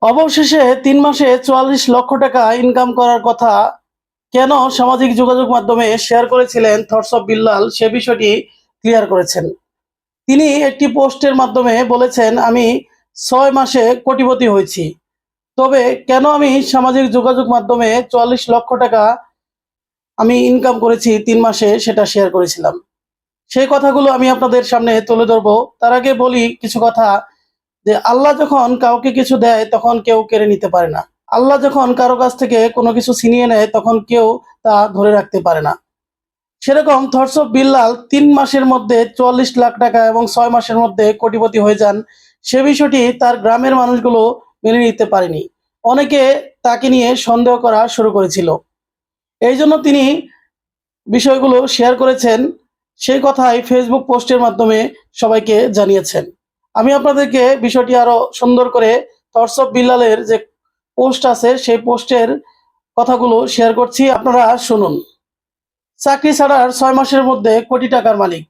অবশেষে ৩ মাসে ৪৪ লক্ষ টাকা ইনকাম করার কথা কেন সামাজিক যোগাযোগ মাধ্যমে শেয়ার করেছিলেন থটস অফ বিল্লাল সে বিষয়টি ক্লিয়ার করেছেন। তিনি একটি পোস্টের মাধ্যমে বলেছেন, আমি ৬ মাসে কোটিপতি হয়েছি। তবে কেন আমি সামাজিক যোগাযোগ মাধ্যমে ৪৪ লক্ষ টাকা আমি ইনকাম করেছি ৩ মাসে সেটা শেয়ার করেছিলাম। সেই কথাগুলো আমি আপনাদের সামনে তুলে ধরবো। তার আগে বলি কিছু কথা, যে আল্লাহ যখন কাউকে কিছু দেয় তখন কেউ কেড়ে নিতে পারে না। আল্লাহ যখন কারো কাছ থেকে কোনো কিছু ছিনিয়ে নেয় তখন কেউ তা ধরে রাখতে পারে না। সেরকম থটস অফ বিল্লাল ৩ মাসের মধ্যে ৪৪ লাখ টাকা এবং ৬ মাসের মধ্যে কোটিপতি হয়ে যান। সে বিষয়টি তার গ্রামের মানুষগুলো মেনে নিতে পারেনি। অনেকে তাকে নিয়ে সন্দেহ করা শুরু করেছিল। এইজন্য তিনি বিষয়গুলো শেয়ার করেছেন। সেই কথাই ফেসবুক পোস্টের মাধ্যমে সবাইকে জানিয়েছেন। আমি আপনাদেরকে বিষয়টি আরো সুন্দর করে থটস অফ বিল্লালের যে পোস্ট আছে সেই পোস্টের কথাগুলো শেয়ার করছি, আপনারা শুনুন। চাকরি ছাড়ার ৬ মাসের মধ্যে কোটি টাকার মালিক।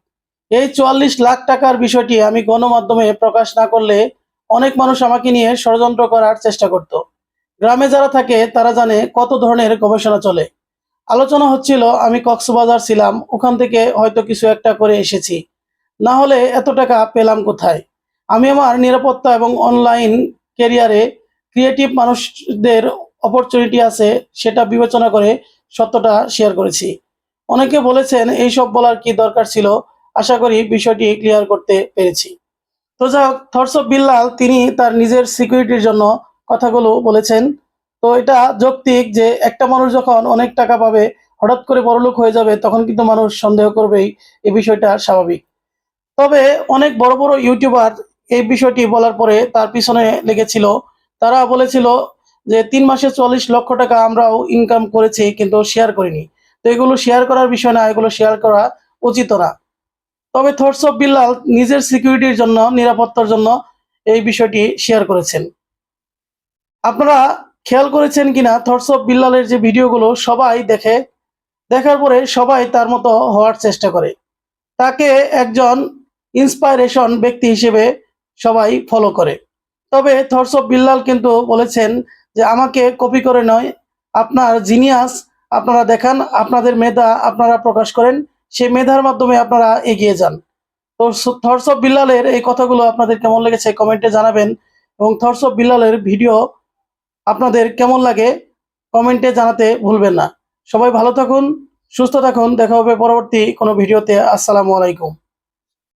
এই ৪৪ লাখ টাকার বিষয়টি আমি গণমাধ্যমে প্রকাশ না করলে অনেক মানুষ আমাকে নিয়ে ষড়যন্ত্র করার চেষ্টা করত। গ্রামে যারা থাকে তারা জানে কত ধরনের গবেষণা চলে। আলোচনা হচ্ছিল আমি কক্সবাজার ছিলাম, ওখান থেকে হয়তো কিছু একটা করে এসেছি, না হলে এত টাকা পেলাম কোথায়। আমি আমার নিরাপত্তা এবং অনলাইন ক্যারিয়ারে ক্রিয়েটিভ মানুষদের অপরচুনিটি আছে সেটা বিবেচনা করে সত্যটা শেয়ার করেছি। অনেকে বলেছেন এইসব বলার কি দরকার ছিল। আশা করি বিষয়টি ক্লিয়ার করতে পেরেছি। তো যাই হোক, থটস অফ বিল্লাল তিনি তার নিজের সিকিউরিটির জন্য কথাগুলো বলেছেন। তো এটা যৌক্তিক যে একটা মানুষ যখন অনেক টাকা পাবে, হঠাৎ করে বড়লোক হয়ে যাবে, তখন কিন্তু মানুষ সন্দেহ করবেই। এই বিষয়টা স্বাভাবিক। তবে অনেক বড় বড় ইউটিউবার এই বিষয়টি বলার পরে তার পিছনে লেগেছিল। তারা বলেছিল যে ৩ মাসে ৪৪ লক্ষ টাকা আমরাও ইনকাম করেছি কিন্তু শেয়ার করিনি। তো এগুলো শেয়ার করার বিষয় না, এগুলো শেয়ার করা উচিত না। তবে থটস অফ বিল্লাল নিজের সিকিউরিটির জন্য, নিরাপত্তার জন্য এই বিষয়টি শেয়ার করেছেন। আপনারা খেয়াল করেছেন কিনা, থটস অফ বিল্লালের যে ভিডিওগুলো সবাই দেখে, দেখার পরে সবাই তার মতো হওয়ার চেষ্টা করে। তাকে একজন ইন্সপাইরেশন ব্যক্তি হিসেবে সবাই ফলো করে। তবে থটস অফ বিল্লাল কিন্তু বলেছেন যে আমাকে কপি করে নয়, আপনার জিনিয়াস আপনারা দেখান, আপনাদের মেধা আপনারা প্রকাশ করেন, সেই মেধার মাধ্যমে আপনারা এগিয়ে যান। তো থটস অফ বিল্লালের এই কথাগুলো আপনাদের কেমন লেগেছে কমেন্টে জানাবেন, এবং থটস অফ বিল্লালের ভিডিও আপনাদের কেমন লাগে কমেন্টে জানাতে ভুলবেন না। সবাই ভালো থাকুন, সুস্থ থাকুন। দেখা হবে পরবর্তী কোনো ভিডিওতে। আসসালামু আলাইকুম।